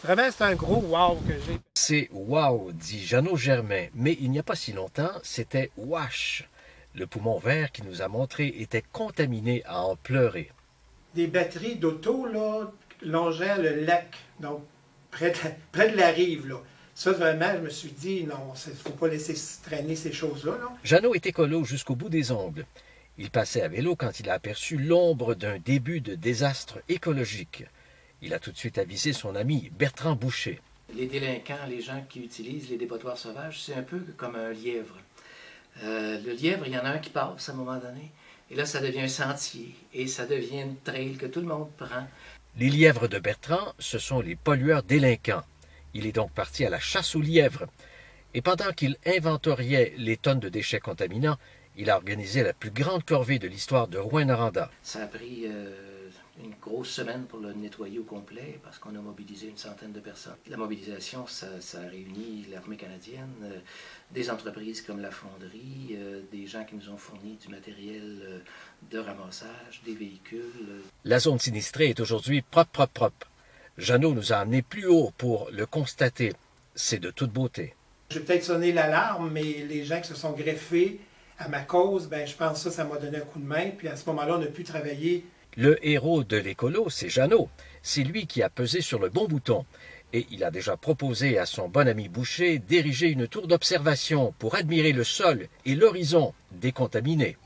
Vraiment, c'est un gros wow que j'ai. C'est wow, dit Jeannot Germain, mais il n'y a pas si longtemps, c'était wesh. Le poumon vert qui nous a montré était contaminé à en pleurer. Des batteries d'auto, là, longeant le lac, donc près de la rive, là. Ça, vraiment, je me suis dit, non, il ne faut pas laisser traîner ces choses-là, là. Jeannot est écolo jusqu'au bout des ongles. Il passait à vélo quand il a aperçu l'ombre d'un début de désastre écologique. Il a tout de suite avisé son ami Bertrand Boucher. Les délinquants, les gens qui utilisent les dépotoirs sauvages, c'est un peu comme un lièvre. Le lièvre, il y en a un qui passe à un moment donné, et là, ça devient un sentier, et ça devient une trail que tout le monde prend. Les lièvres de Bertrand, ce sont les pollueurs délinquants. Il est donc parti à la chasse aux lièvres. Et pendant qu'il inventoriait les tonnes de déchets contaminants, il a organisé la plus grande corvée de l'histoire de Rouyn-Noranda. Ça a pris une grosse semaine pour le nettoyer au complet parce qu'on a mobilisé une centaine de personnes. La mobilisation, ça a réuni l'armée canadienne, des entreprises comme la fonderie, des gens qui nous ont fourni du matériel de ramassage, des véhicules. La zone sinistrée est aujourd'hui propre. Jeannot nous a amenés plus haut pour le constater. C'est de toute beauté. J'ai peut-être sonné l'alarme, mais les gens qui se sont greffés à ma cause, ben, je pense que ça m'a donné un coup de main. Puis à ce moment-là, on a pu travailler. Le héros de l'écolo, c'est Jeannot. C'est lui qui a pesé sur le bon bouton. Et il a déjà proposé à son bon ami Boucher d'ériger une tour d'observation pour admirer le sol et l'horizon décontaminés.